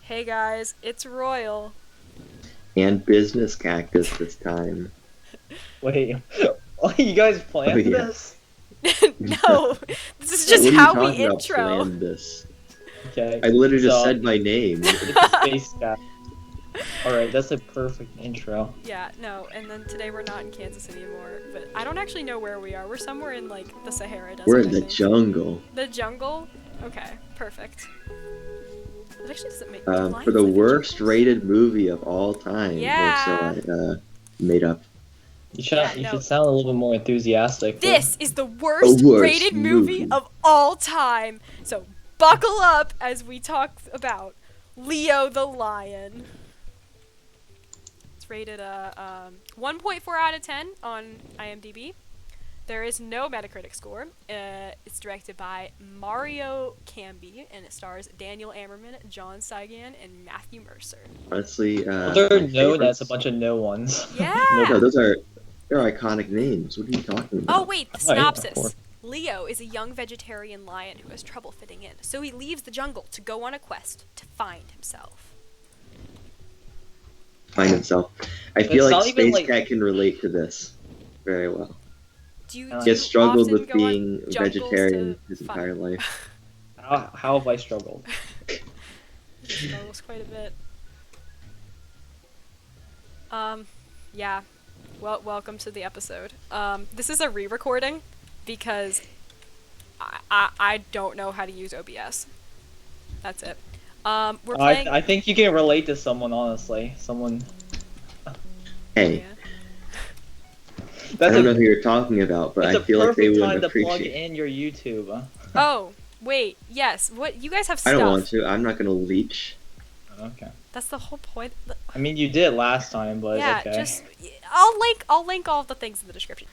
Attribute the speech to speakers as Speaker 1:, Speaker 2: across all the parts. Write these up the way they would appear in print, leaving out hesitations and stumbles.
Speaker 1: Hey guys, it's Royal.
Speaker 2: And business cactus this time.
Speaker 3: Wait, oh, you guys
Speaker 2: Oh
Speaker 3: planned
Speaker 2: yeah.
Speaker 3: this?
Speaker 1: No, this is just
Speaker 2: What are you
Speaker 1: how we
Speaker 2: talking about?
Speaker 1: intro.
Speaker 2: Planned this?
Speaker 3: Okay,
Speaker 2: I literally just
Speaker 3: so
Speaker 2: said my name.
Speaker 3: it's a space cat. Alright, that's a perfect intro.
Speaker 1: Yeah, no, and then today we're not in Kansas anymore, but I don't actually know where we are. We're somewhere in like the Sahara Desert.
Speaker 2: We're in
Speaker 1: I
Speaker 2: the
Speaker 1: think.
Speaker 2: jungle.
Speaker 1: The jungle? Okay, perfect. It actually doesn't make
Speaker 2: For the
Speaker 1: lions live in
Speaker 2: worst
Speaker 1: jungles?
Speaker 2: rated movie of all time. Or so
Speaker 1: Yeah.
Speaker 2: I made up.
Speaker 3: You should
Speaker 1: Yeah,
Speaker 3: you
Speaker 1: no.
Speaker 3: should sound a little bit more enthusiastic.
Speaker 1: This is the
Speaker 2: The
Speaker 1: worst
Speaker 2: worst
Speaker 1: rated movie
Speaker 2: movie.
Speaker 1: of all time. So buckle up as we talk about Leo the Lion. It's rated a 1.4 out of 10 on IMDb. There is no Metacritic score. It's directed by Mario Cambi, and it stars Daniel Ammerman, John Saigan, and Matthew Mercer.
Speaker 2: Honestly,
Speaker 3: Other
Speaker 2: my
Speaker 3: no, that's a
Speaker 2: favorites.
Speaker 3: bunch of no ones.
Speaker 1: Yeah.
Speaker 2: No, they're iconic names. What are you talking about?
Speaker 1: Oh wait, the
Speaker 3: Oh, yeah, of
Speaker 1: synopsis.
Speaker 3: course.
Speaker 1: Leo is a young vegetarian lion who has trouble fitting in, so he leaves the jungle to go on a quest to find himself.
Speaker 2: Find himself. I
Speaker 3: It's
Speaker 2: feel like
Speaker 3: not even,
Speaker 2: Space
Speaker 3: like-
Speaker 2: Cat can relate to this very well.
Speaker 1: Do you,
Speaker 3: He
Speaker 2: He has struggled
Speaker 1: often
Speaker 2: with
Speaker 1: go on
Speaker 2: being
Speaker 1: jungles
Speaker 2: vegetarian
Speaker 1: to
Speaker 2: his
Speaker 1: find-
Speaker 2: entire life.
Speaker 3: How have I struggled?
Speaker 1: He struggles quite a bit. Yeah. Well, welcome to the episode. This is a re-recording because I don't know how to use OBS. That's it. We're playing.
Speaker 3: I think you can relate to someone, honestly. Someone.
Speaker 2: Hey,
Speaker 1: Yeah.
Speaker 2: I
Speaker 3: That's
Speaker 2: don't know
Speaker 3: a,
Speaker 2: who you're talking about, but
Speaker 3: it's
Speaker 2: I
Speaker 3: a
Speaker 2: feel like they
Speaker 3: perfect
Speaker 2: would
Speaker 3: time to plug
Speaker 2: appreciate.
Speaker 3: in your YouTube.
Speaker 1: Oh, wait. Yes. What you guys have
Speaker 2: I
Speaker 1: stuff.
Speaker 2: don't want to. I'm not gonna leech.
Speaker 3: Okay.
Speaker 1: That's the whole point.
Speaker 3: I mean, you did last time, but
Speaker 1: Yeah,
Speaker 3: okay.
Speaker 1: just I'll link all of the things in the description.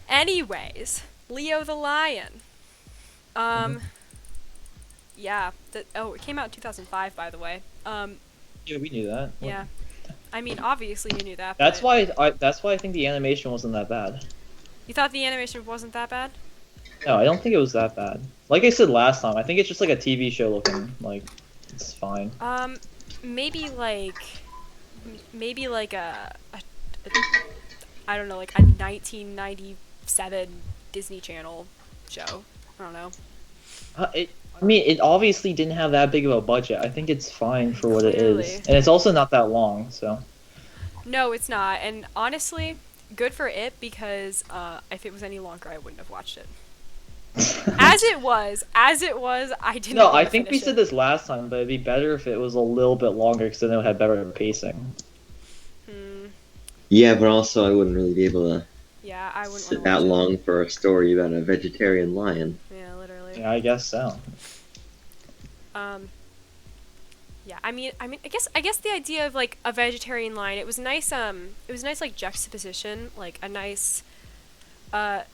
Speaker 1: Anyways, Leo the Lion. Yeah. It came out in 2005, by the way.
Speaker 3: Yeah, we knew that.
Speaker 1: Yeah. I mean, obviously you knew that.
Speaker 3: That's
Speaker 1: but
Speaker 3: why I think the animation wasn't that bad.
Speaker 1: You thought the animation wasn't that bad?
Speaker 3: No, I don't think it was that bad. Like I said last time, I think it's just like a TV show looking. Like, it's fine.
Speaker 1: Maybe like a I don't know, like a 1997 Disney Channel show. I don't know.
Speaker 3: I mean, it obviously didn't have that big of a budget. I think it's fine for what it
Speaker 1: Clearly.
Speaker 3: is, and it's also not that long. So
Speaker 1: No, it's not. And honestly, good for it because if it was any longer, I wouldn't have watched it. As it was, I didn't.
Speaker 3: no,
Speaker 1: want
Speaker 3: I
Speaker 1: to
Speaker 3: think we
Speaker 1: finish
Speaker 3: said
Speaker 1: it.
Speaker 3: this last time, but it'd be better if it was a little bit longer because then it would have better pacing.
Speaker 2: Yeah, but also I wouldn't really be able to
Speaker 1: Yeah, I wouldn't
Speaker 2: sit
Speaker 1: want to
Speaker 2: that
Speaker 1: watch
Speaker 2: long for a story about a vegetarian lion.
Speaker 1: it. Yeah, literally.
Speaker 3: Yeah, I guess so.
Speaker 1: Yeah, I mean, I guess the idea of like a vegetarian lion, it was nice. It was nice like juxtaposition, like a nice, like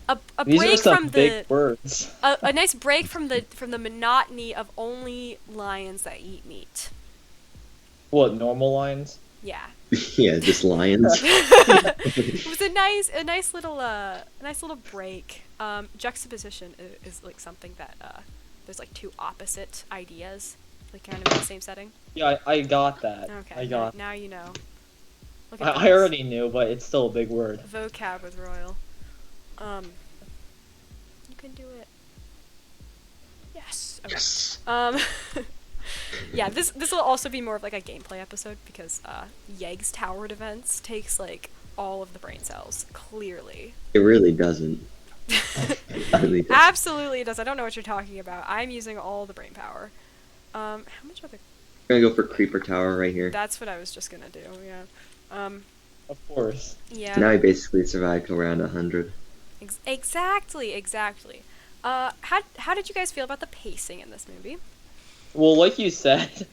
Speaker 1: a
Speaker 3: These are
Speaker 1: break
Speaker 3: some
Speaker 1: from
Speaker 3: big
Speaker 1: the
Speaker 3: words.
Speaker 1: a nice break from the monotony of only lions that eat meat.
Speaker 3: What, normal lines?
Speaker 1: Yeah.
Speaker 2: Yeah, just lions.
Speaker 1: It was a nice little break. Juxtaposition is like something that there's like two opposite ideas, like kind of in the same setting.
Speaker 3: Yeah, I got that.
Speaker 1: Okay.
Speaker 3: I got.
Speaker 1: Now you know. Look
Speaker 3: I
Speaker 1: this.
Speaker 3: already knew, but it's still a big word.
Speaker 1: Vocab with Royal. You can do it. Yes. Okay.
Speaker 2: Yes.
Speaker 1: Yeah, this will also be more of like a gameplay episode because Yegg's Tower Defense takes like all of the brain cells, clearly.
Speaker 2: It really doesn't. It really doesn't.
Speaker 1: Absolutely it does. I don't know what you're talking about. I'm using all the brain power. How much other...
Speaker 2: I'm gonna go for Creeper Tower right here.
Speaker 1: That's what I was just gonna do, yeah.
Speaker 3: Of course.
Speaker 1: Yeah.
Speaker 2: Now I basically survived till around 100.
Speaker 1: Exactly. How did you guys feel about the pacing in this movie?
Speaker 3: Well, like you said,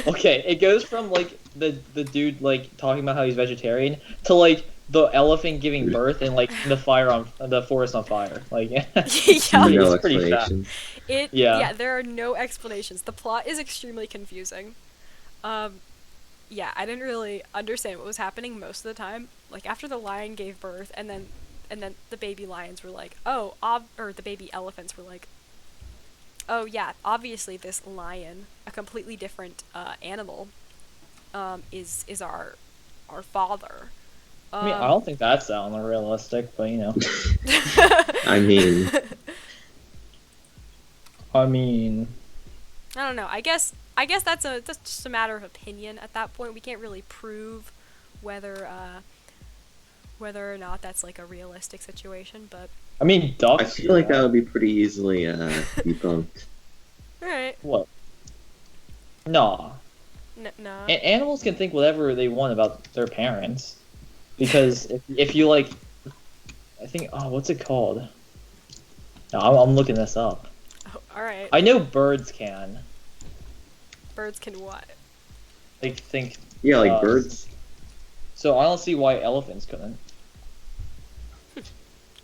Speaker 3: okay, it goes from like the dude like talking about how he's vegetarian to like the elephant giving birth and like the forest on fire. Like,
Speaker 1: Yeah.
Speaker 3: it's
Speaker 2: No
Speaker 3: pretty fast.
Speaker 2: explanation.
Speaker 3: Yeah.
Speaker 1: There are no explanations. The plot is extremely confusing. Yeah, I didn't really understand what was happening most of the time. Like after the lion gave birth, and then the baby lions were like, or the baby elephants were like, oh yeah, obviously this lion, a completely different animal, is our father.
Speaker 3: I mean, I don't think that's that unrealistic, but you know.
Speaker 2: I mean,
Speaker 3: I mean,
Speaker 1: I don't know. I guess that's just a matter of opinion at that point. We can't really prove whether whether or not that's like a realistic situation, but
Speaker 2: I
Speaker 3: ducks.
Speaker 2: feel like that would be pretty easily debunked.
Speaker 1: all right.
Speaker 3: What? Nah.
Speaker 1: Nah.
Speaker 3: Animals can think whatever they want about their parents, because if you like, I think what's it called? No, I'm looking this up.
Speaker 1: Oh, all right.
Speaker 3: I know birds can
Speaker 1: Birds can what?
Speaker 3: like think.
Speaker 2: Yeah, like birds.
Speaker 3: So I don't see why elephants couldn't.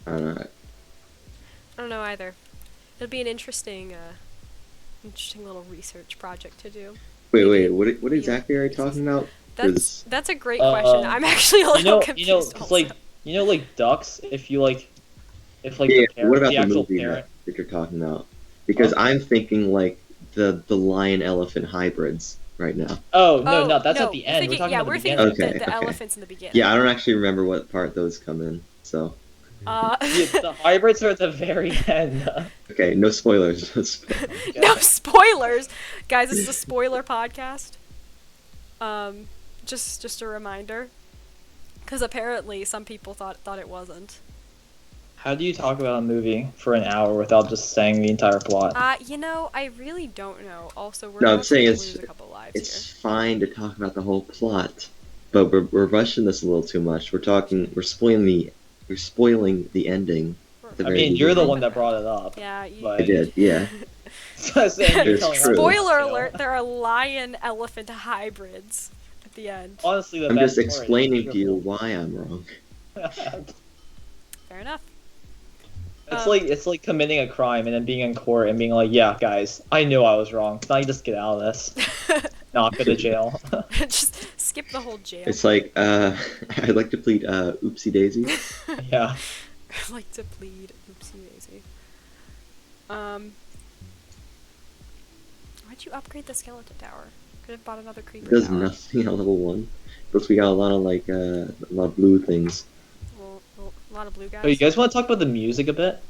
Speaker 2: I don't know.
Speaker 1: I don't know either. It'll be an interesting little research project to do.
Speaker 2: Wait. What exactly are you talking about?
Speaker 1: That's a great question. I'm actually a little confused.
Speaker 3: It's like ducks. If
Speaker 2: Yeah,
Speaker 3: the parent,
Speaker 2: what about
Speaker 3: the
Speaker 2: the
Speaker 3: actual
Speaker 2: movie
Speaker 3: parent.
Speaker 2: that you're talking about? Because I'm thinking like the lion elephant hybrids right now.
Speaker 3: Oh no, that's at the end. We're talking about the beginning.
Speaker 1: Thinking the
Speaker 2: Okay.
Speaker 1: elephants in the beginning.
Speaker 2: Yeah, I don't actually remember what part those come in. So
Speaker 3: Yeah, the hybrids are at the very end.
Speaker 2: okay, no spoilers. No spoilers.
Speaker 1: No spoilers, guys. This is a spoiler podcast. Just a reminder, because apparently some people thought it wasn't.
Speaker 3: How do you talk about a movie for an hour without just saying the entire plot?
Speaker 1: I really don't know. Also, we're
Speaker 2: No, I'm
Speaker 1: about
Speaker 2: saying
Speaker 1: to
Speaker 2: it's
Speaker 1: lose a couple lives
Speaker 2: it's fine to talk about the whole plot, but we're rushing this a little too much. We're spoiling the ending. At the
Speaker 3: I
Speaker 2: very
Speaker 3: mean, you're the
Speaker 2: beginning.
Speaker 3: one that brought it up.
Speaker 1: here. Yeah.
Speaker 3: But-
Speaker 2: I did, yeah.
Speaker 3: So I'm saying you're
Speaker 2: It's
Speaker 3: telling us,
Speaker 2: true.
Speaker 1: Spoiler
Speaker 3: you know.
Speaker 1: alert: there are lion-elephant hybrids at the end.
Speaker 3: Honestly, the
Speaker 2: I'm
Speaker 3: best
Speaker 2: just
Speaker 3: part is
Speaker 2: explaining to you
Speaker 3: beautiful.
Speaker 2: why I'm wrong.
Speaker 1: Fair enough.
Speaker 3: It's like committing a crime and then being in court and being like, yeah, guys, I knew I was wrong. Now you just get out of this. Not go to jail.
Speaker 1: Just skip the whole jail.
Speaker 2: It's like I'd like to plead oopsie daisy.
Speaker 3: Yeah.
Speaker 1: I'd like to plead oopsie daisy. Why'd you upgrade the skeleton tower? Could have bought another creeper
Speaker 2: It does
Speaker 1: tower.
Speaker 2: nothing on level 1. Plus we got a lot of like a lot of blue things.
Speaker 1: Well, a lot of blue guys.
Speaker 3: So you guys want to talk about the music a bit?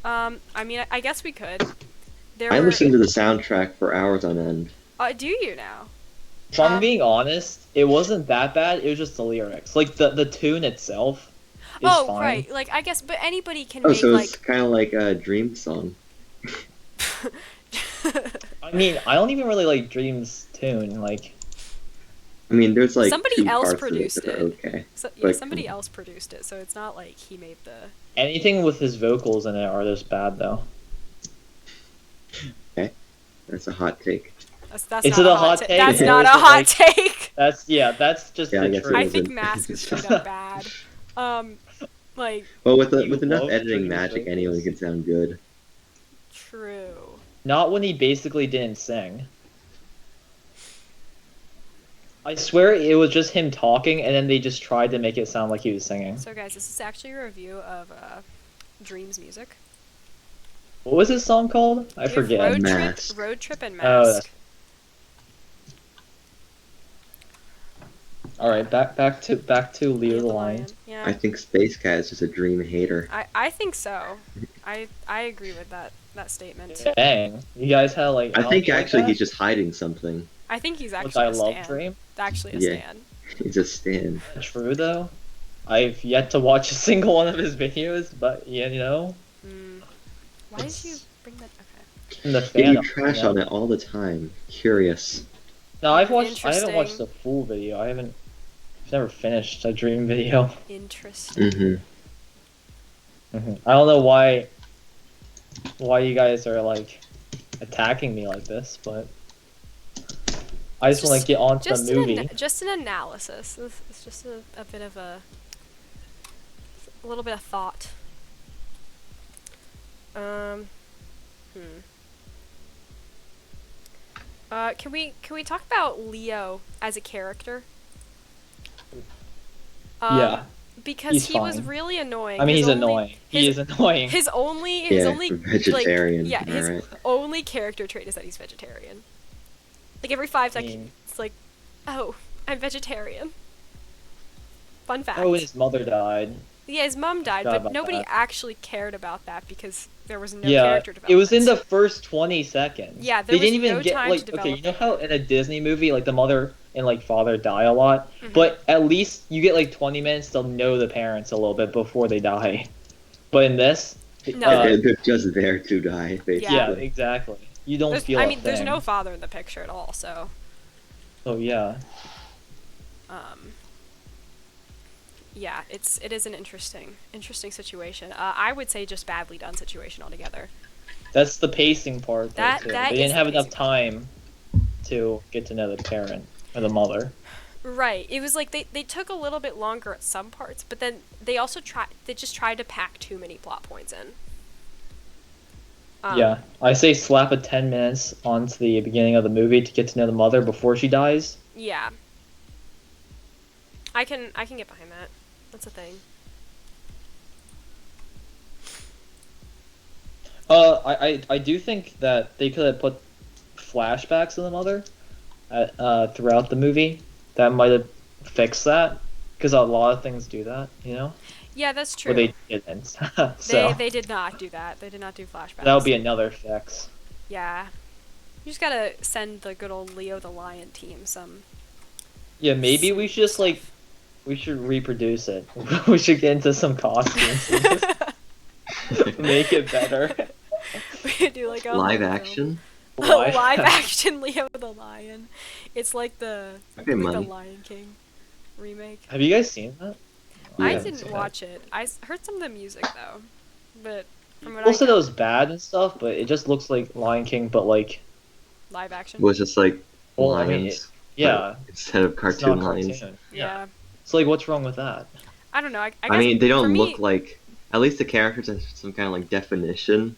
Speaker 1: I mean, I guess we could.
Speaker 2: I listened to the soundtrack for hours on end.
Speaker 1: Do you now?
Speaker 3: If I'm being honest, it wasn't that bad. It was just the lyrics. Like the tune itself is fine.
Speaker 1: Right. Like I guess, but anybody can
Speaker 2: Oh,
Speaker 1: make
Speaker 2: so
Speaker 1: like.
Speaker 2: it's kind of like a dream song.
Speaker 3: I mean, I don't even really like Dream's tune. Like,
Speaker 2: I mean, there's like
Speaker 1: Somebody
Speaker 2: two
Speaker 1: else
Speaker 2: parts
Speaker 1: produced
Speaker 2: of it that are okay.
Speaker 1: Yeah, somebody else produced it, so it's not like he made the.
Speaker 3: anything with his vocals in it are just bad though.
Speaker 2: Okay, that's a hot take.
Speaker 1: That's
Speaker 3: Is
Speaker 1: not
Speaker 3: it
Speaker 1: a
Speaker 3: a hot
Speaker 1: take.
Speaker 3: take?
Speaker 1: That's
Speaker 3: Or
Speaker 1: not
Speaker 3: is
Speaker 1: a
Speaker 3: it,
Speaker 1: hot
Speaker 3: like-
Speaker 1: take.
Speaker 3: That's just
Speaker 2: Yeah, I
Speaker 3: the
Speaker 2: guess it
Speaker 3: truth.
Speaker 1: I
Speaker 2: is.
Speaker 1: think Mask is straight up bad. Like
Speaker 2: Well, with
Speaker 3: You
Speaker 2: enough
Speaker 3: love
Speaker 2: editing
Speaker 3: Dream's
Speaker 2: magic,
Speaker 3: vocals.
Speaker 2: anyone can sound good.
Speaker 1: true.
Speaker 3: Not when he basically didn't sing. I swear it was just him talking, and then they just tried to make it sound like he was singing.
Speaker 1: So guys, this is actually a review of Dream's music.
Speaker 3: What was his song called? I
Speaker 1: We have
Speaker 3: forget.
Speaker 2: Mask.
Speaker 1: Road Trip and
Speaker 3: Oh,
Speaker 1: Mask.
Speaker 3: that's- All right, back to Leo the Lion.
Speaker 1: Yeah.
Speaker 2: I think Spacecat is just a dream hater.
Speaker 1: I think so. I agree with that statement.
Speaker 3: Dang, you guys had like.
Speaker 2: I think
Speaker 3: like
Speaker 2: actually
Speaker 3: that?
Speaker 2: he's just hiding something.
Speaker 1: I think he's
Speaker 3: Which
Speaker 1: actually
Speaker 3: I
Speaker 1: a
Speaker 3: love
Speaker 1: stan.
Speaker 3: Dream.
Speaker 1: Actually a
Speaker 2: Yeah.
Speaker 1: stan.
Speaker 2: He's a stan.
Speaker 3: True though. I've yet to watch a single one of his videos, but yeah, you know,
Speaker 1: Why did you bring that? Okay.
Speaker 3: in the
Speaker 2: Yeah,
Speaker 3: fan.
Speaker 2: you trash on it all the time. Curious.
Speaker 3: No, I haven't watched
Speaker 1: Interesting.
Speaker 3: the full video. I've never finished a Dream video.
Speaker 1: Interesting.
Speaker 2: Mm-hmm.
Speaker 3: I don't know why you guys are like attacking me like this, but I just want to get on to the movie.
Speaker 1: Just an analysis. It's just a bit of a little bit of thought. Can we talk about Leo as a character?
Speaker 3: Yeah.
Speaker 1: because
Speaker 3: He's
Speaker 1: he was
Speaker 3: fine.
Speaker 1: really annoying.
Speaker 3: I mean,
Speaker 1: His
Speaker 3: he's
Speaker 1: only-
Speaker 3: annoying. He
Speaker 1: his-
Speaker 3: is annoying.
Speaker 1: His only
Speaker 2: Yeah, vegetarian.
Speaker 1: Like, yeah, his
Speaker 2: Alright.
Speaker 1: only character trait is that he's vegetarian. Like every 5
Speaker 3: I
Speaker 1: seconds,
Speaker 3: mean-
Speaker 1: it's like, oh, I'm vegetarian. Fun fact.
Speaker 3: Oh, and his mother died.
Speaker 1: Yeah, his mom died,
Speaker 3: Forgot
Speaker 1: but
Speaker 3: about
Speaker 1: nobody
Speaker 3: that.
Speaker 1: actually cared about that because there was no
Speaker 3: Yeah,
Speaker 1: character development.
Speaker 3: it was in the first 20 seconds.
Speaker 1: Yeah,
Speaker 3: they
Speaker 1: there
Speaker 3: didn't
Speaker 1: was
Speaker 3: even
Speaker 1: no
Speaker 3: get
Speaker 1: time
Speaker 3: like
Speaker 1: to
Speaker 3: okay. You
Speaker 1: develop
Speaker 3: know how in a Disney movie like the mother and like father die a lot,
Speaker 1: Mhm.
Speaker 3: but at least you get like 20 minutes to know the parents a little bit before they die. But in this,
Speaker 1: No.
Speaker 2: They're just there to die, basically.
Speaker 3: yeah, exactly. You don't feel.
Speaker 1: I
Speaker 3: a
Speaker 1: mean, there's
Speaker 3: thing.
Speaker 1: no father in the picture at all, so.
Speaker 3: Oh yeah.
Speaker 1: Yeah, it is an interesting situation. I would say just badly done situation altogether.
Speaker 3: That's the pacing part. Though,
Speaker 1: That-
Speaker 3: too.
Speaker 1: that
Speaker 3: They
Speaker 1: is
Speaker 3: didn't
Speaker 1: the
Speaker 3: have enough
Speaker 1: pacing
Speaker 3: time to get to know the parent or the mother.
Speaker 1: Right. It was like they took a little bit longer at some parts, but then they also just tried to pack too many plot points in.
Speaker 3: Yeah, I say slap a 10 minutes onto the beginning of the movie to get to know the mother before she dies.
Speaker 1: Yeah. I can get behind that. That's a thing.
Speaker 3: I do think that they could have put flashbacks of the mother throughout the movie. That might have fixed that, because a lot of things do that, you know?
Speaker 1: Yeah, that's true.
Speaker 3: But they didn't. So
Speaker 1: They did not do that. They did not do flashbacks.
Speaker 3: that would be another fix.
Speaker 1: Yeah. You just gotta send the good old Leo the Lion team some.
Speaker 3: Yeah, maybe we should just like we should reproduce it. We should get into some costumes and just make it better.
Speaker 1: We could do like a
Speaker 2: Live
Speaker 1: whole
Speaker 2: action?
Speaker 1: film. Live action Leo the Lion. It's like the
Speaker 2: Okay,
Speaker 1: like the
Speaker 2: money.
Speaker 1: Lion King remake.
Speaker 3: Have you guys seen that?
Speaker 1: I
Speaker 2: Yeah.
Speaker 1: didn't watch it. Heard some of the music though, but from what
Speaker 3: People
Speaker 1: I
Speaker 3: said it
Speaker 1: got,
Speaker 3: was bad and stuff, but it just looks like Lion King, but like
Speaker 1: live action.
Speaker 2: Was just like
Speaker 3: Well, I
Speaker 2: lions,
Speaker 3: mean, yeah,
Speaker 2: instead of
Speaker 3: it's
Speaker 2: cartoon
Speaker 3: not
Speaker 2: lions.
Speaker 3: cartoon.
Speaker 1: Yeah.
Speaker 3: So like, what's wrong with that?
Speaker 1: I don't know. I guess
Speaker 2: I mean, they
Speaker 1: for
Speaker 2: don't
Speaker 1: me-
Speaker 2: look like. At least the characters have some kind of like definition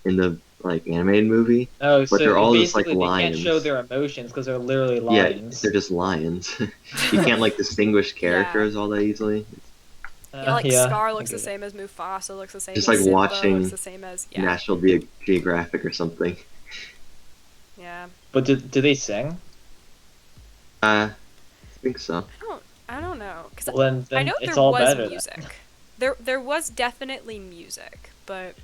Speaker 2: in the like animated movie.
Speaker 3: Oh, so
Speaker 2: they're all just, like,
Speaker 3: basically they can't
Speaker 2: lions.
Speaker 3: show their emotions because they're literally
Speaker 2: Yeah,
Speaker 3: lions.
Speaker 2: they're just lions. You can't like distinguish characters all that easily.
Speaker 1: Yeah, like
Speaker 3: yeah,
Speaker 1: Scar
Speaker 3: I
Speaker 1: looks the
Speaker 3: get it.
Speaker 1: same as Mufasa, looks the same
Speaker 2: Just
Speaker 1: as
Speaker 2: like
Speaker 1: Simba,
Speaker 2: watching
Speaker 1: looks the same as
Speaker 2: National Geographic or something.
Speaker 1: yeah.
Speaker 3: But do they sing?
Speaker 2: I think so.
Speaker 1: I don't know, cause
Speaker 3: Well, then
Speaker 1: I know
Speaker 3: it's
Speaker 1: there
Speaker 3: all
Speaker 1: was
Speaker 3: better. then.
Speaker 1: music. There was definitely music, but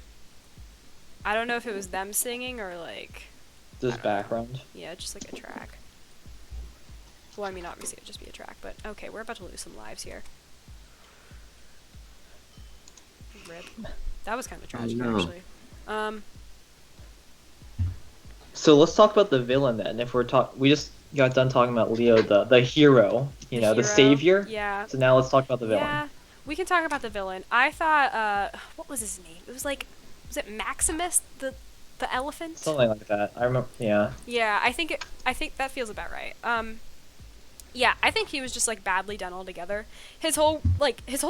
Speaker 1: I don't know if it was them singing or like
Speaker 3: Just background.
Speaker 1: yeah, just like a track. Well, I mean, obviously it'd just be a track, but okay, we're about to lose some lives here. Rip. That was kind of tragic,
Speaker 2: no.
Speaker 1: actually.
Speaker 3: So let's talk about the villain then. If we just got done talking about Leo, the hero, the
Speaker 1: hero,
Speaker 3: savior.
Speaker 1: Yeah.
Speaker 3: So now let's talk about the villain.
Speaker 1: Yeah, we can talk about the villain. I thought, what was his name? It was like, was it Maximus, the elephant?
Speaker 3: Something like that. I remember. Yeah.
Speaker 1: Yeah, I think that feels about right. Yeah, I think he was just like badly done altogether. His whole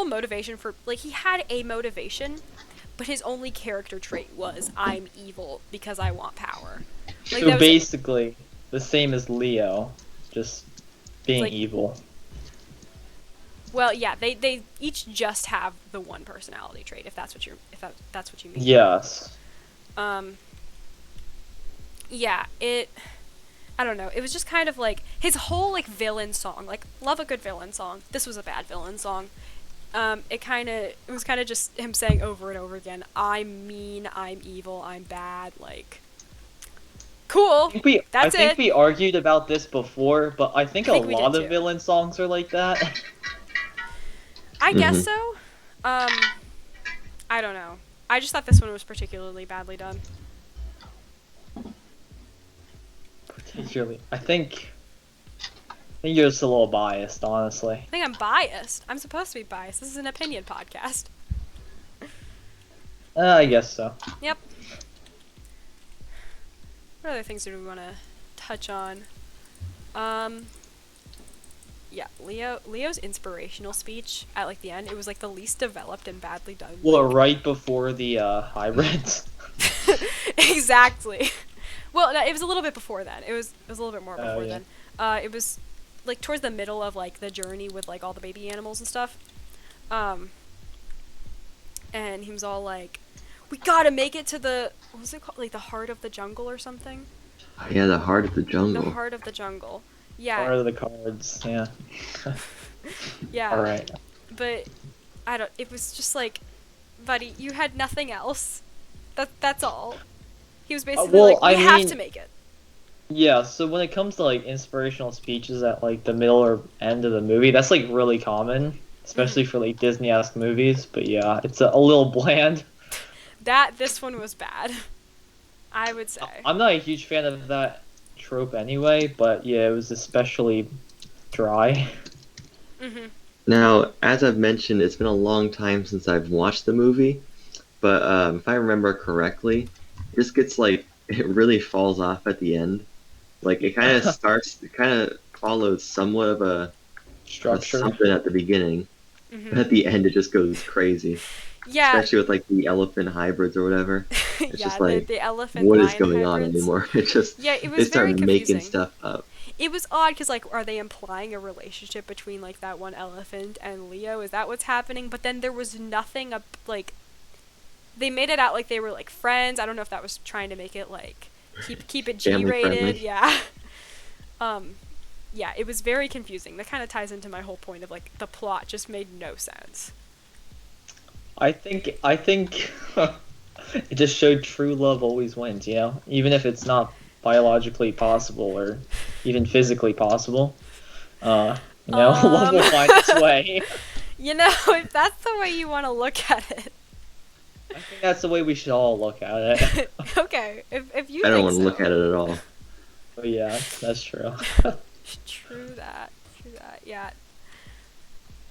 Speaker 1: motivation for like he had a motivation, but his only character trait was I'm evil because I want power. Like,
Speaker 3: So
Speaker 1: that was-
Speaker 3: basically, the same as Leo, just being
Speaker 1: like-
Speaker 3: evil.
Speaker 1: well, yeah, they each just have the one personality trait if that's what you mean.
Speaker 3: Yes.
Speaker 1: Yeah, I don't know. It was just kind of like his whole like villain song. Like, love a good villain song. This was a bad villain song. It was kind of just him saying over and over again, "I'm mean, I'm evil, I'm bad." Like, cool.
Speaker 3: I think
Speaker 1: it.
Speaker 3: we argued about this before, but I think
Speaker 1: I think
Speaker 3: a
Speaker 1: we
Speaker 3: lot
Speaker 1: did
Speaker 3: of
Speaker 1: too.
Speaker 3: villain songs are like that.
Speaker 1: I guess
Speaker 2: Mhm.
Speaker 1: so. I don't know. I just thought this one was particularly badly done.
Speaker 3: Particularly, I think you're just a little biased, honestly.
Speaker 1: I think I'm biased. I'm supposed to be biased. This is an opinion podcast.
Speaker 3: I guess so.
Speaker 1: Yep. What other things do we want to touch on? Yeah, Leo's inspirational speech at like the end, it was like the least developed and badly done.
Speaker 3: Well, right before the hybrids.
Speaker 1: Exactly. Well, no, it was a little bit before then. It was a little bit more
Speaker 3: Oh,
Speaker 1: before
Speaker 3: yeah.
Speaker 1: then. It was like towards the middle of like the journey with like all the baby animals and stuff. Um, and he was all like, "We gotta make it to the what was it called? Like the heart of the jungle or something?
Speaker 2: Oh, yeah, the heart of the
Speaker 1: The
Speaker 2: jungle.
Speaker 1: heart of the jungle."
Speaker 3: Part
Speaker 1: Yeah,
Speaker 3: of the cards. Yeah.
Speaker 1: yeah.
Speaker 3: All right.
Speaker 1: But I don't. It was just like, buddy, you had nothing else. That's all. He was basically
Speaker 3: well,
Speaker 1: like, "We
Speaker 3: I
Speaker 1: have
Speaker 3: mean-
Speaker 1: to make it."
Speaker 3: Yeah. So when it comes to like inspirational speeches at like the middle or end of the movie, that's like really common, especially for like Disney-esque movies. But yeah, it's a little bland.
Speaker 1: This one was bad. I would say.
Speaker 3: I'm not a huge fan of that trope anyway, but yeah, it was especially dry.
Speaker 1: Mhm.
Speaker 2: Now, as I've mentioned, it's been a long time since I've watched the movie, but if I remember correctly, it just gets like it really falls off at the end. Like it kind of it kind of follows somewhat of a
Speaker 3: Structure.
Speaker 2: something at the beginning, but
Speaker 1: Mhm.
Speaker 2: at the end it just goes crazy.
Speaker 1: Yeah.
Speaker 2: Especially with like the elephant hybrids or whatever. It's
Speaker 1: Yeah.
Speaker 2: just like,
Speaker 1: The elephant.
Speaker 2: what is
Speaker 1: lion
Speaker 2: going on
Speaker 1: hybrids.
Speaker 2: anymore? It just
Speaker 1: Yeah, it
Speaker 2: they
Speaker 1: was
Speaker 2: start
Speaker 1: very
Speaker 2: making
Speaker 1: confusing.
Speaker 2: stuff up.
Speaker 1: It was odd because like, are they implying a relationship between like that one elephant and Leo? Is that what's happening? But then there was nothing like. They made it out like they were like friends. I don't know if that was trying to make it like keep it
Speaker 2: Family
Speaker 1: G-rated.
Speaker 2: friendly.
Speaker 1: Yeah. Yeah, it was very confusing. That kind of ties into my whole point of like the plot just made no sense.
Speaker 3: I think it just showed true love always wins, you know? Even if it's not biologically possible or even physically possible. Love will find its way.
Speaker 1: You know, if that's the way you want to look at it.
Speaker 3: I think that's the way we should all look at it.
Speaker 1: Okay, if you
Speaker 2: I don't
Speaker 1: think
Speaker 2: want to look
Speaker 1: so.
Speaker 2: at it at all.
Speaker 3: But yeah, that's true.
Speaker 1: True that. Yeah.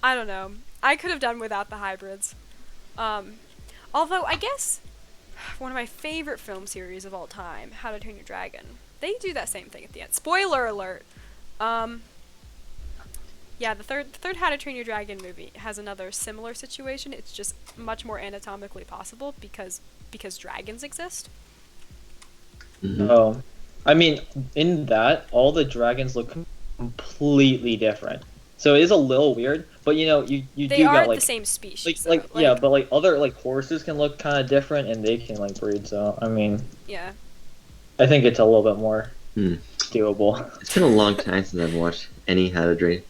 Speaker 1: I don't know. I could have done without the hybrids. Although I guess one of my favorite film series of all time, How to Train Your Dragon, they do that same thing at the end. Spoiler alert. Yeah, the third How to Train Your Dragon movie has another similar situation. It's just much more anatomically possible because dragons exist.
Speaker 2: Mhm.
Speaker 3: I mean, in that, all the dragons look completely different. So it is a little weird, but you know, you
Speaker 1: They
Speaker 3: do
Speaker 1: are
Speaker 3: got
Speaker 1: the same species.
Speaker 3: yeah, but like other like horses can look kind of different and they can like breed. So I mean,
Speaker 1: Yeah.
Speaker 3: I think it's a little bit more
Speaker 2: Hmm.
Speaker 3: doable.
Speaker 2: It's been a long time since I've watched any How to Train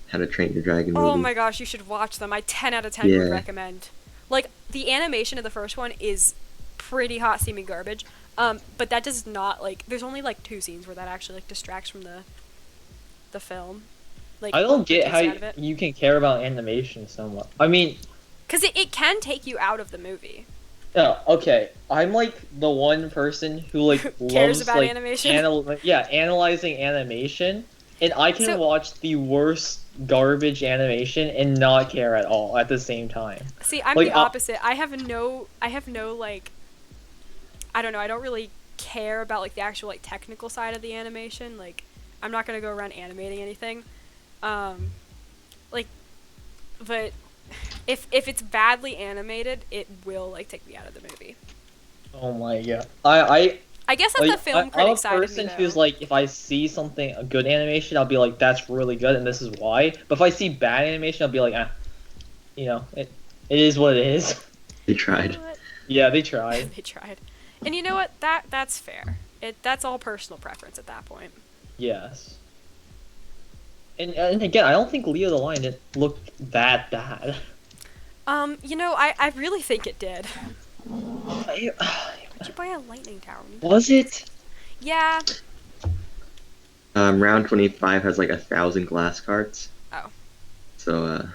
Speaker 2: Your Dragon movie.
Speaker 1: Oh my gosh, you should watch them. I 10 out of 10 would
Speaker 2: Yeah.
Speaker 1: recommend. Like, the animation of the first one is pretty hot steaming garbage. But that does not, like, there's only, like, 2 scenes where that actually, like, distracts from the film. Like,
Speaker 3: I don't get
Speaker 1: takes
Speaker 3: how
Speaker 1: you out of it.
Speaker 3: you can care about animation so much. I mean,
Speaker 1: Because it can take you out of the movie.
Speaker 3: yeah, okay. I'm like the one person who like
Speaker 1: Cares
Speaker 3: loves
Speaker 1: about
Speaker 3: like
Speaker 1: animation?
Speaker 3: analyzing animation, and I can
Speaker 1: So-
Speaker 3: watch the worst garbage animation and not care at all at the same time.
Speaker 1: See, I'm
Speaker 3: Like,
Speaker 1: the opposite. I have no, like, I don't know, I don't really care about, like, the actual, like, technical side of the animation. Like, I'm not gonna go around animating anything. Like, but if it's badly animated, it will, like, take me out of the movie.
Speaker 3: Oh my god. I
Speaker 1: I guess that's
Speaker 3: like,
Speaker 1: the film
Speaker 3: I'm
Speaker 1: critic
Speaker 3: a
Speaker 1: side of me,
Speaker 3: person
Speaker 1: though.
Speaker 3: who's like, if I see something a good animation, I'll be like, that's really good, and this is why. But if I see bad animation, I'll be like, you know, it is what it is.
Speaker 2: They
Speaker 1: You
Speaker 2: tried.
Speaker 1: know what?
Speaker 3: Yeah, they tried.
Speaker 1: They tried. And you know what? That's fair. That's all personal preference at that point.
Speaker 3: Yes. And again, I don't think Leo the Lion looked that bad.
Speaker 1: You know, I really think it did.
Speaker 3: I-
Speaker 1: Did you buy a lightning tower?
Speaker 3: Was it?
Speaker 1: Yeah.
Speaker 2: Round 25 has like 1,000 glass cards.
Speaker 1: Oh.
Speaker 2: So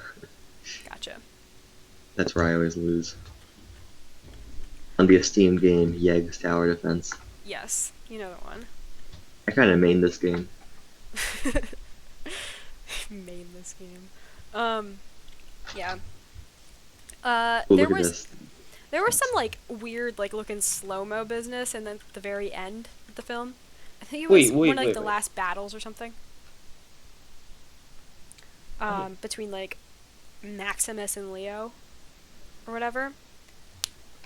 Speaker 1: Gotcha.
Speaker 2: that's where I always lose. On the esteemed game, Yegg's Tower Defense.
Speaker 1: Yes, you know the one.
Speaker 2: I kind of main this game.
Speaker 1: Main this game. Yeah.
Speaker 2: Oh,
Speaker 1: There
Speaker 2: look at
Speaker 1: was
Speaker 2: this.
Speaker 1: there was some like weird like looking slow-mo business and then at the very end of the film. I think it was one of like the last battles or something. Between like Maximus and Leo or whatever.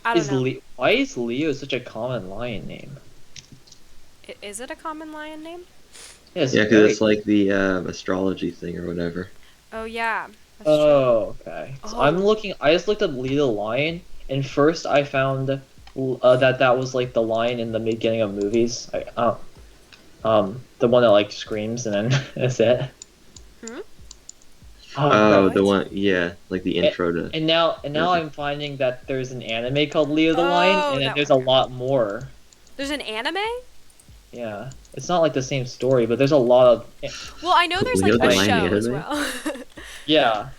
Speaker 1: I don't know.
Speaker 3: Why is Leo such a common lion name?
Speaker 1: Is it a common lion name?
Speaker 3: Yes,
Speaker 2: Yeah, because it's like the astrology thing or whatever.
Speaker 1: Oh yeah. That's true.
Speaker 3: Oh, okay. So I'm
Speaker 1: Oh.
Speaker 3: looking. I just looked up Leo the Lion, and first I found that was like the lion in the beginning of movies. The one that like screams and then that's it.
Speaker 1: Hmm?
Speaker 3: Oh
Speaker 2: Oh,
Speaker 3: crap!
Speaker 2: the
Speaker 1: What?
Speaker 2: one, yeah, like the intro to.
Speaker 3: And now I'm finding that there's an anime called Leo the Lion,
Speaker 1: Oh,
Speaker 3: and then
Speaker 1: that
Speaker 3: there's
Speaker 1: one.
Speaker 3: a lot more.
Speaker 1: There's an anime?
Speaker 3: Yeah, it's not like the same story, but there's a lot of.
Speaker 1: Well, I know there's like
Speaker 2: Leo the
Speaker 1: a
Speaker 2: Lion
Speaker 1: show as
Speaker 2: anime?
Speaker 1: well.
Speaker 3: Yeah.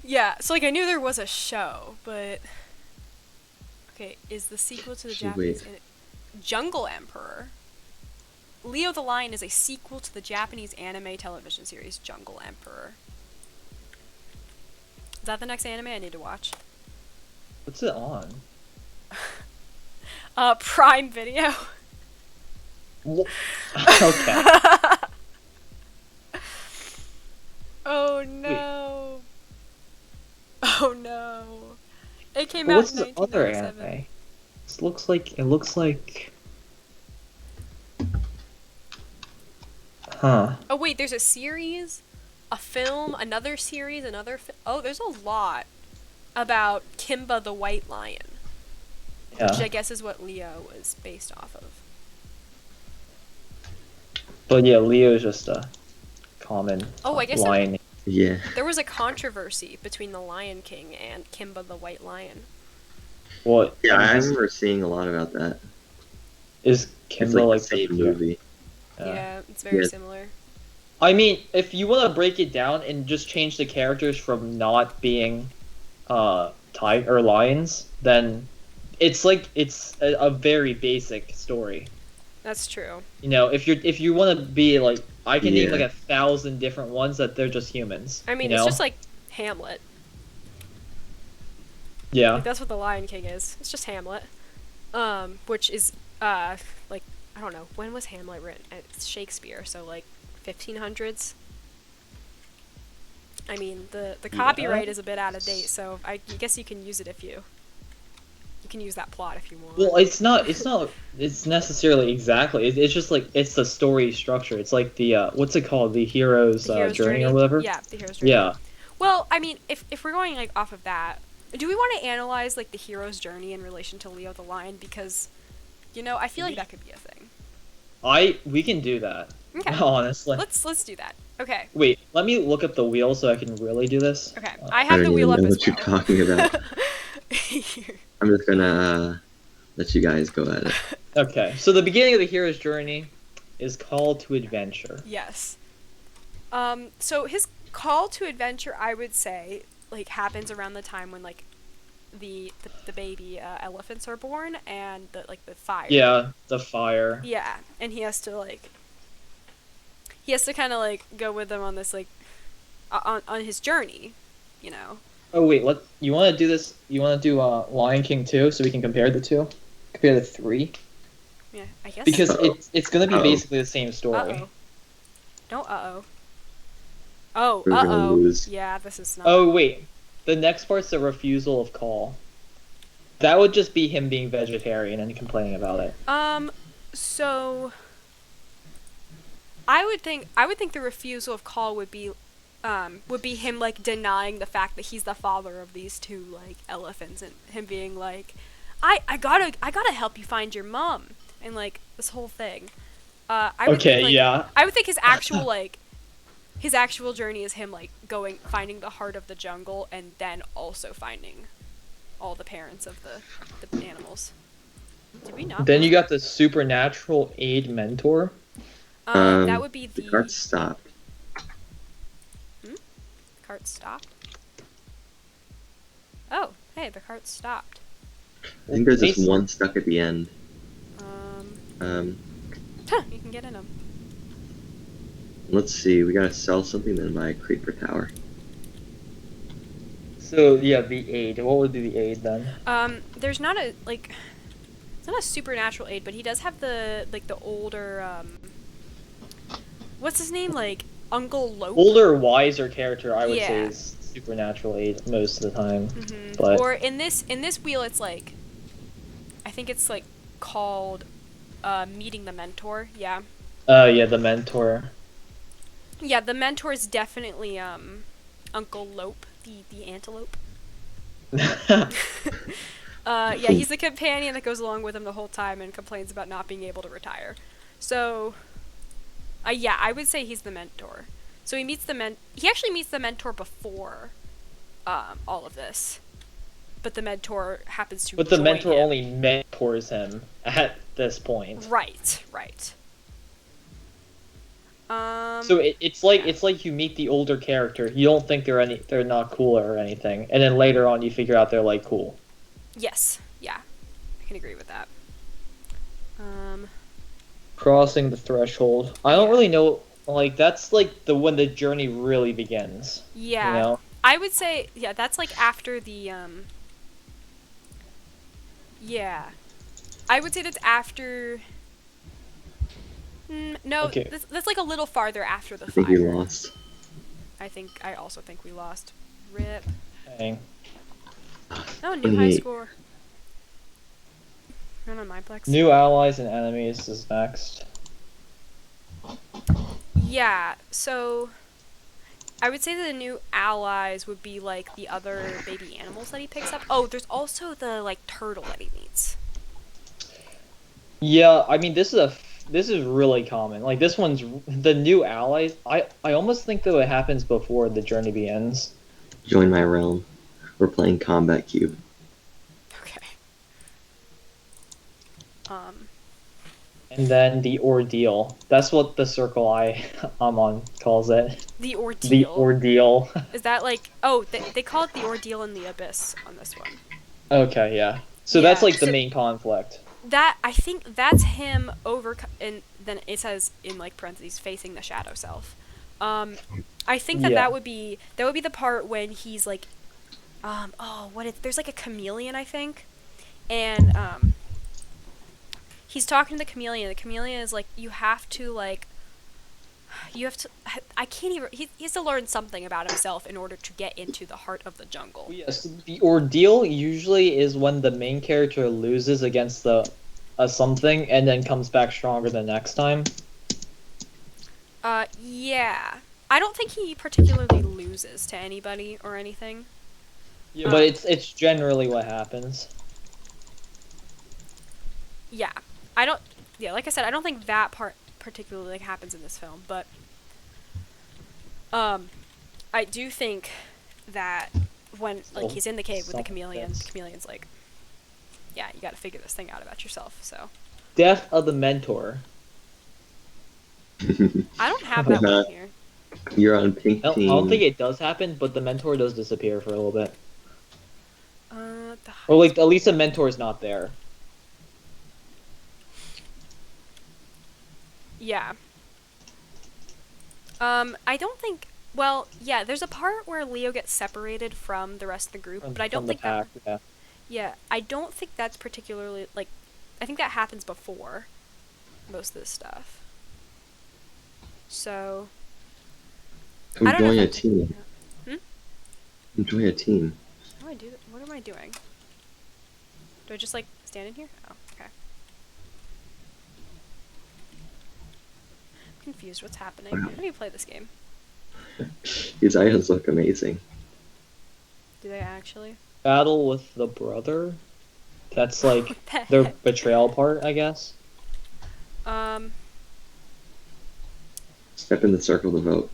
Speaker 1: Yeah, so like I knew there was a show, but okay, is the sequel to the
Speaker 2: Actually,
Speaker 1: Japanese
Speaker 2: wait.
Speaker 1: Jungle Emperor? Leo the Lion is a sequel to the Japanese anime television series Jungle Emperor. Is that the next anime I need to watch?
Speaker 3: What's it on?
Speaker 1: Prime Video.
Speaker 3: Okay.
Speaker 1: Oh no. Oh no. It came
Speaker 3: But
Speaker 1: out
Speaker 3: what's
Speaker 1: in
Speaker 3: the other
Speaker 1: 1997.
Speaker 3: anime? It looks like. Huh.
Speaker 1: Oh wait, there's a series, a film, another series, oh, there's a lot about Kimba the White Lion, which I
Speaker 3: Yeah.
Speaker 1: guess is what Leo was based off of.
Speaker 3: But yeah, Leo's just a common
Speaker 1: Oh, I guess
Speaker 3: lion.
Speaker 2: Yeah.
Speaker 1: there was a controversy between the Lion King and Kimba the White Lion.
Speaker 3: What?
Speaker 2: Yeah, I remember seeing a lot about that.
Speaker 3: Is
Speaker 2: It's
Speaker 3: Kimba
Speaker 2: like
Speaker 3: like
Speaker 2: the same movie.
Speaker 1: Yeah, it's very
Speaker 2: Yeah.
Speaker 1: similar.
Speaker 3: I mean, if you want to break it down and just change the characters from not being tiger or lions, then it's a very basic story.
Speaker 1: That's true.
Speaker 3: You know, if you want to be like, I can name
Speaker 2: Yeah.
Speaker 3: like 1,000 different ones that they're just humans.
Speaker 1: I mean,
Speaker 3: you
Speaker 1: it's
Speaker 3: know?
Speaker 1: just like Hamlet.
Speaker 3: Yeah.
Speaker 1: Like that's what the Lion King is. It's just Hamlet. Which is like I don't know, when was Hamlet written? It's Shakespeare, so like 1500s. I mean, the copyright is a bit out of date, so I guess you can use it if you can use that plot if you want.
Speaker 3: Well, it's necessarily exactly. It's just like it's the story structure. It's like the what's it called? The hero's,
Speaker 1: The hero's
Speaker 3: journey or whatever.
Speaker 1: Yeah, the hero's journey.
Speaker 3: Yeah.
Speaker 1: Well, I mean, if we're going like off of that, do we want to analyze like the hero's journey in relation to Leo the Lion? Because, you know, I feel like that could be a thing.
Speaker 3: We can do that.
Speaker 1: Okay.
Speaker 3: Honestly.
Speaker 1: Let's do that. Okay.
Speaker 3: Wait, let me look up the wheel so I can really do this.
Speaker 1: Okay. I
Speaker 2: I
Speaker 1: have
Speaker 2: don't
Speaker 1: the wheel
Speaker 2: even
Speaker 1: up
Speaker 2: know
Speaker 1: as
Speaker 2: what you're
Speaker 1: well.
Speaker 2: talking about. I'm just gonna let you guys go at it.
Speaker 3: Okay, so the beginning of the hero's journey is call to adventure.
Speaker 1: Yes. So his call to adventure, I would say, like happens around the time when like the baby elephants are born and the fire.
Speaker 3: Yeah, the fire.
Speaker 1: Yeah, and he has to kind of like go with them on this like on his journey, you know.
Speaker 3: Oh wait, you want to do this? You want to do Lion King 2 so we can compare the two? Compare the three?
Speaker 1: Yeah, I guess.
Speaker 3: Because it's going to be
Speaker 2: Uh-oh.
Speaker 3: basically the same story.
Speaker 1: Uh-oh. Don't uh-oh. Oh,
Speaker 2: We're gonna
Speaker 1: uh-oh.
Speaker 2: lose.
Speaker 1: Yeah, this is not.
Speaker 3: Oh wait, the next part's the refusal of call. That would just be him being vegetarian and complaining about it.
Speaker 1: So I would think the refusal of call would be him like denying the fact that he's the father of these two like elephants and him being like, I gotta help you find your mom and like this whole thing. I would
Speaker 3: Okay,
Speaker 1: think, like,
Speaker 3: yeah.
Speaker 1: I would think his actual journey is him like finding the heart of the jungle and then also finding all the parents of the animals. Did we not?
Speaker 3: Then you got the supernatural aid mentor.
Speaker 1: That would be
Speaker 2: The cart stopped.
Speaker 1: cart stopped. Oh, hey, the cart stopped.
Speaker 2: I think there's just
Speaker 3: Basically-
Speaker 2: one stuck at the end.
Speaker 1: You can get in them.
Speaker 2: Let's see. We gotta sell something, then buy a creeper tower.
Speaker 3: So yeah, the aid. What would be the aid then?
Speaker 1: There's not a it's not a supernatural aid, but he does have the older what's his name, like Uncle Lope.
Speaker 3: Older, wiser character, I would say,
Speaker 1: Yeah.
Speaker 3: is supernatural aid most of the time.
Speaker 1: Mhm.
Speaker 3: But
Speaker 1: Or in this wheel, it's like I think it's like called meeting the mentor. Yeah.
Speaker 3: yeah, the mentor.
Speaker 1: Yeah, the mentor is definitely Uncle Lope, the antelope.
Speaker 3: Yeah.
Speaker 1: Yeah, he's the companion that goes along with him the whole time and complains about not being able to retire. So, yeah, I would say he's the mentor. So he actually meets the mentor before all of this. But the mentor happens to
Speaker 3: But the
Speaker 1: join
Speaker 3: mentor
Speaker 1: him.
Speaker 3: only mentors him at this point.
Speaker 1: Right.
Speaker 3: So it's like you meet the older character. You don't think they're not cool or anything, and then later on you figure out they're like cool.
Speaker 1: Yes. Yeah. I can agree with that.
Speaker 3: Crossing the threshold. I don't really know. Like that's like when the journey really begins.
Speaker 1: Yeah.
Speaker 3: You know?
Speaker 1: I would say that's like after the Yeah. I would say that's after. No,
Speaker 3: Okay.
Speaker 1: that's like a little farther after the
Speaker 2: I
Speaker 1: fire.
Speaker 2: think we lost.
Speaker 1: I also think we lost. Rip.
Speaker 3: Dang.
Speaker 1: Oh, new high
Speaker 2: 28.
Speaker 1: score. Not on my plex.
Speaker 3: New allies and enemies is next.
Speaker 1: Yeah, so I would say that the new allies would be like the other baby animals that he picks up. Oh, there's also the like turtle that he meets.
Speaker 3: Yeah, I mean this is really common. Like this one's the new allies. I almost think that it happens before the journey begins.
Speaker 2: Join my realm. We're playing Combat Cube.
Speaker 1: Okay.
Speaker 3: And then the ordeal. That's what the circle I'm on calls it.
Speaker 1: The ordeal.
Speaker 3: The ordeal.
Speaker 1: Is that like? Oh, they call it the ordeal in the abyss on this one.
Speaker 3: Okay, yeah. So
Speaker 1: Yeah,
Speaker 3: that's like the
Speaker 1: so-
Speaker 3: main conflict.
Speaker 1: That I think that's him and then it says in like parentheses facing the shadow self. I think that
Speaker 3: Yeah.
Speaker 1: that would be the part when he's like, there's like a chameleon I think, and he's talking to the chameleon. The chameleon is like, I can't even. He has to learn something about himself in order to get into the heart of the jungle.
Speaker 3: Yes, the ordeal usually is when the main character loses against the something and then comes back stronger the next time.
Speaker 1: Yeah. I don't think he particularly loses to anybody or anything.
Speaker 3: Yeah, but it's generally what happens.
Speaker 1: Yeah. Like I said, I don't think that part particularly happens in this film, but I do think that when like he's in the cave with the chameleon's like, yeah, you got to figure this thing out about yourself. So
Speaker 3: Death of the mentor.
Speaker 1: I don't have that one here.
Speaker 2: You're on pink
Speaker 3: I
Speaker 2: team.
Speaker 3: don't think it does happen, but the mentor does disappear for a little bit.
Speaker 1: The
Speaker 3: Or like at least the mentor's not there.
Speaker 1: Yeah. I don't think. Well, yeah. There's a part where Leo gets separated from the rest of the group, but I don't
Speaker 3: From the
Speaker 1: think that.
Speaker 3: pack, yeah.
Speaker 1: Yeah, I don't think that's particularly like. I think that happens before most of this stuff. So. I don't know
Speaker 2: Enjoy
Speaker 1: if
Speaker 2: a
Speaker 1: I'm-
Speaker 2: team.
Speaker 1: Hmm?
Speaker 2: Enjoy a team.
Speaker 1: How do I do that? What am I doing? Do I just like stand in here? Oh, okay. I'm confused. What's happening? How do you play this game?
Speaker 2: These items look amazing.
Speaker 1: Do they actually?
Speaker 3: Battle with the brother. That's like
Speaker 1: What the
Speaker 3: their
Speaker 1: heck?
Speaker 3: betrayal part, I guess.
Speaker 2: Step in the circle to vote.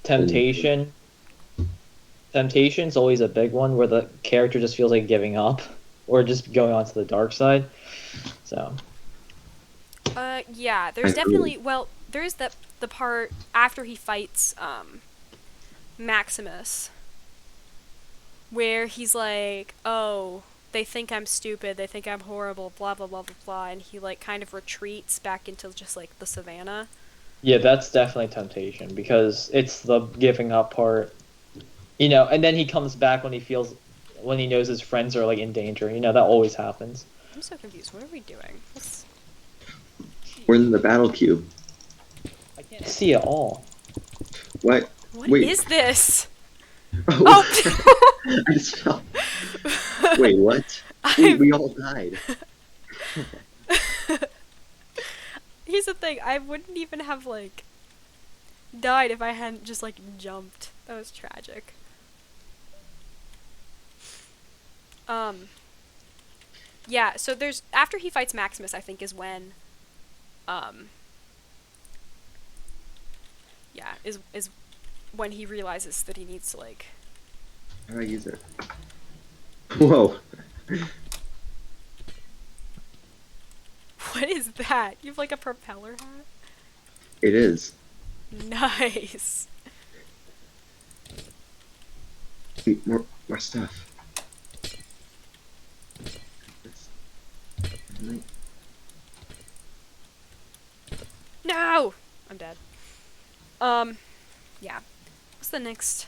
Speaker 3: Temptation. Temptation's always a big one where the character just feels like giving up or just going on to the dark side. So
Speaker 1: Yeah, there's
Speaker 2: I agree.
Speaker 1: definitely, well, there's the part after he fights, Maximus, where he's like, oh, they think I'm stupid, they think I'm horrible, blah, blah, blah, blah, blah, and he, like, kind of retreats back into just, like, the savannah.
Speaker 3: yeah, that's definitely temptation because it's the giving up part. You know, and then he comes back when he knows his friends are like in danger. You know, that always happens.
Speaker 1: I'm so confused. What are we doing?
Speaker 2: We're in the battle cube.
Speaker 3: I can't see it all.
Speaker 2: What?
Speaker 1: What
Speaker 2: Wait.
Speaker 1: is this?
Speaker 2: Oh!
Speaker 1: Oh!
Speaker 2: I just fell. Wait, what? We all died.
Speaker 1: Here's the thing, I wouldn't even have, like, died if I hadn't just, like, jumped That was tragic. Yeah, so there's after he fights Maximus, I think is when yeah, is when he realizes that he needs to like
Speaker 2: How do I use it? Whoa.
Speaker 1: what is that? You have like a propeller hat?
Speaker 2: It is.
Speaker 1: Nice.
Speaker 2: See, more stuff.
Speaker 1: No! I'm dead. Yeah. What's the next?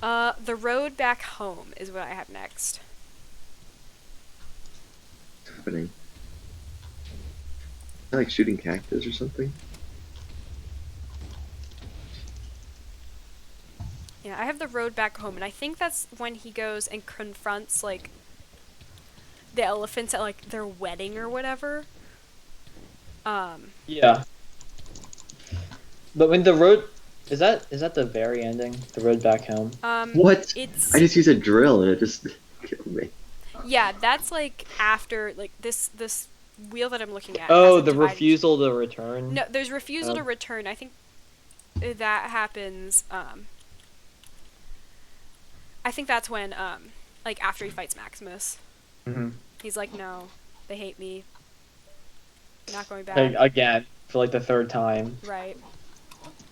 Speaker 1: The Road Back Home is what I have next.
Speaker 2: What's happening? I like shooting cactus or something.
Speaker 1: Yeah, I have The Road Back Home, and I think that's when he goes and confronts, like, the elephants at, like, their wedding or whatever.
Speaker 3: Yeah. But when the road is that the very ending? The road back home.
Speaker 2: What?
Speaker 1: It's
Speaker 2: I just used a drill and it just killed me.
Speaker 1: yeah, that's like after like this wheel that I'm looking at.
Speaker 3: Oh,
Speaker 1: has a
Speaker 3: the
Speaker 1: divided-
Speaker 3: refusal to return.
Speaker 1: No, there's refusal to return. I think that happens. I think that's when like after he fights Maximus,
Speaker 3: Mm-hmm.
Speaker 1: he's like, no, they hate me. Not going back.
Speaker 3: Again, for like the third time.
Speaker 1: Right.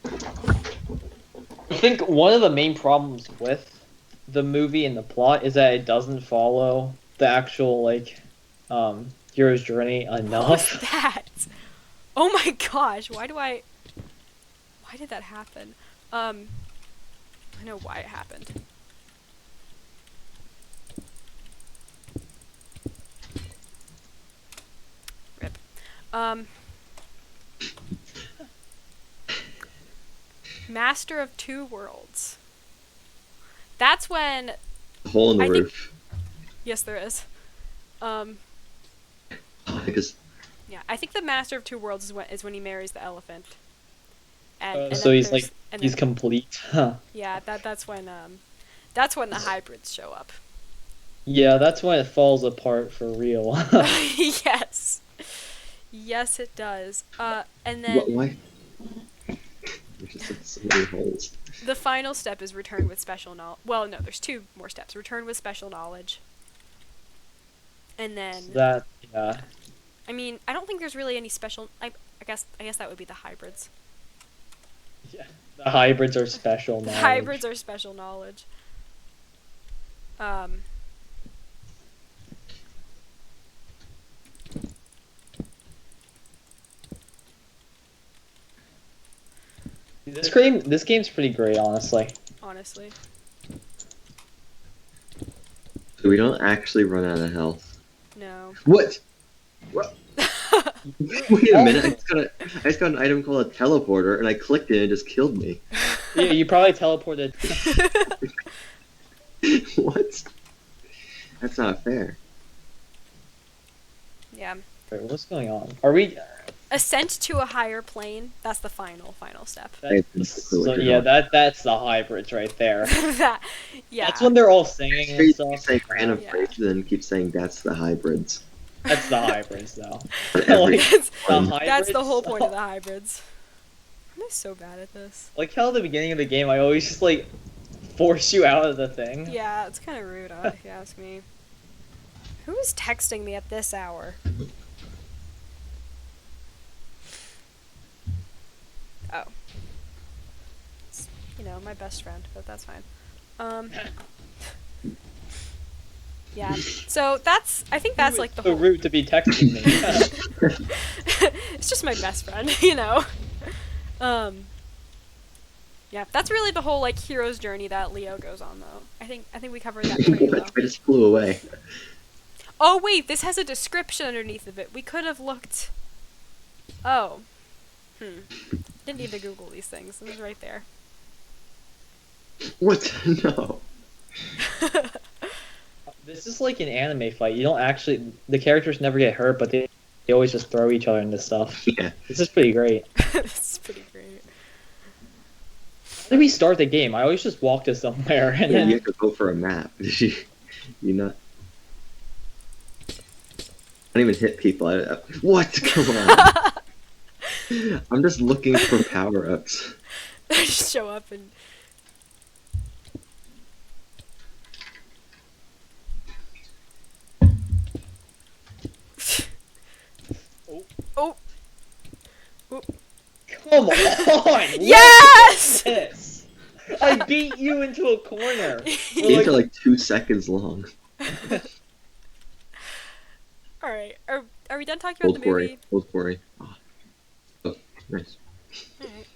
Speaker 3: I think one of the main problems with the movie and the plot is that it doesn't follow the actual like hero's journey
Speaker 1: What's
Speaker 3: enough.
Speaker 1: that? Oh my gosh! Why did that happen? I know why it happened. Rip. Master of Two Worlds. That's when.
Speaker 2: Hole in the
Speaker 1: I think-
Speaker 2: roof.
Speaker 1: Yes, there is.
Speaker 2: Because
Speaker 1: Yeah, I think the Master of Two Worlds is when he marries the elephant. And
Speaker 3: So
Speaker 1: then
Speaker 3: he's
Speaker 1: there's-
Speaker 3: like
Speaker 1: and
Speaker 3: he's
Speaker 1: then-
Speaker 3: complete. Huh.
Speaker 1: yeah, that's when the hybrids show up.
Speaker 3: Yeah, that's when it falls apart for real.
Speaker 1: Yes. Yes, it does. And then
Speaker 2: why? There's just so many holes.
Speaker 1: the final step is return with special knowledge. Well, no, there's two more steps. Return with special knowledge. And then
Speaker 3: That yeah.
Speaker 1: I mean, I don't think there's really any special. I guess that would be the hybrids.
Speaker 3: Yeah. The hybrids are special
Speaker 1: The
Speaker 3: knowledge.
Speaker 1: hybrids are special knowledge.
Speaker 3: This game's pretty great, honestly.
Speaker 1: Honestly.
Speaker 2: So we don't actually run out of health.
Speaker 1: No.
Speaker 2: What? What? Wait a minute! I just got an item called a teleporter, and I clicked it and it just killed me.
Speaker 3: Yeah, you probably teleported.
Speaker 2: What? That's not fair.
Speaker 1: Yeah.
Speaker 3: Wait, what's going on? Are we?
Speaker 1: Ascent to a higher plane. That's the final step.
Speaker 3: That's,
Speaker 2: clue what
Speaker 3: so,
Speaker 2: you're
Speaker 3: yeah,
Speaker 2: doing.
Speaker 3: that's the hybrids right there.
Speaker 1: Yeah.
Speaker 3: That's when they're all singing and
Speaker 2: You
Speaker 3: stuff.
Speaker 2: say random
Speaker 1: Yeah.
Speaker 2: phrases and then keep saying that's the hybrids.
Speaker 3: That's the hybrids, though.
Speaker 2: Every-
Speaker 3: Like,
Speaker 1: That's,
Speaker 3: the
Speaker 2: Um,
Speaker 1: that's the
Speaker 3: hybrids-
Speaker 1: whole point of the hybrids. I'm so bad at this.
Speaker 3: Like how at the beginning of the game, I always just like force you out of the thing.
Speaker 1: Yeah, it's kind of rude, if you ask me. Who is texting me at this hour? Oh. It's, my best friend, but that's fine. Yeah. So I think that's like the
Speaker 3: so
Speaker 1: whole.
Speaker 3: rude to be texting me.
Speaker 1: It's just my best friend, Yeah, that's really the whole like hero's journey that Leo goes on, though. I think we covered that pretty well.
Speaker 2: I just flew away.
Speaker 1: Oh wait, this has a description underneath of it. We could have looked. Oh. Didn't need to Google these things. It was right there.
Speaker 2: What? No.
Speaker 3: This is like an anime fight. You don't actually. The characters never get hurt, but they always just throw each other into stuff.
Speaker 2: Yeah.
Speaker 3: This is pretty great.
Speaker 1: This is pretty great.
Speaker 3: How do we start the game? I always just walk to somewhere and
Speaker 2: Yeah,
Speaker 3: then.
Speaker 2: you have to go for a map. You not? I don't even hit people. What? Come on. I'm just looking for power-ups.
Speaker 1: Just show up and. Oh.
Speaker 3: Come on!
Speaker 1: Yes!
Speaker 3: What is this? I beat you into a corner.
Speaker 2: These are like 2 seconds long.
Speaker 1: Alright, are we done talking about
Speaker 2: Old
Speaker 1: the movie?
Speaker 2: quarry. Old quarry. Oh, nice.
Speaker 1: Alright.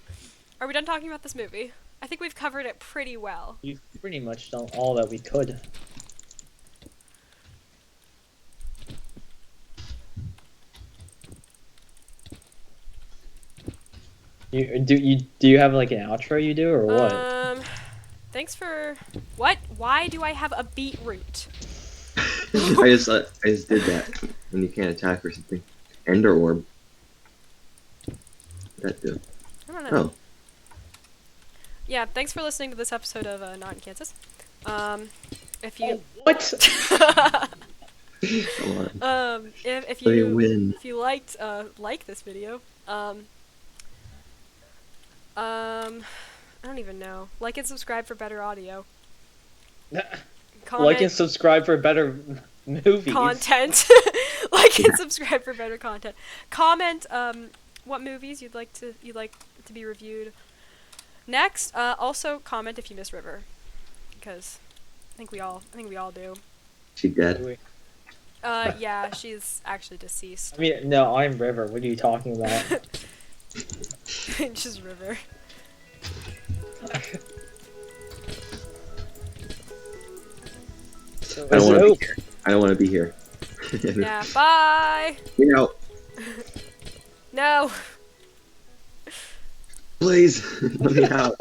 Speaker 1: Are we done talking about this movie? I think we've covered it pretty well.
Speaker 3: You've pretty much done all that we could. Do you have like an outro you do or what?
Speaker 1: Thanks for what? Why do I have a beetroot?
Speaker 2: I just did that, and you can't attack or something. Ender orb. That do.
Speaker 1: I don't know.
Speaker 2: Oh,
Speaker 1: Yeah, thanks for listening to this episode of Not in Kansas. If you
Speaker 3: What?
Speaker 2: come on.
Speaker 1: if
Speaker 2: Play a
Speaker 1: you
Speaker 2: win.
Speaker 1: if you liked like this video, I don't even know. Like and subscribe for better audio. Comment
Speaker 3: Like and subscribe for better movies.
Speaker 1: content. Like and subscribe for better content. Comment what movies you'd like to be reviewed next. Also comment if you miss River, because I think we all do.
Speaker 2: She dead.
Speaker 1: Yeah, she's actually deceased.
Speaker 3: I mean, no, I'm River. What are you talking about?
Speaker 1: Just River.
Speaker 2: I don't want to be here. I don't want to be here.
Speaker 1: Yeah, bye!
Speaker 2: Get out.
Speaker 1: No!
Speaker 2: Please, let me out.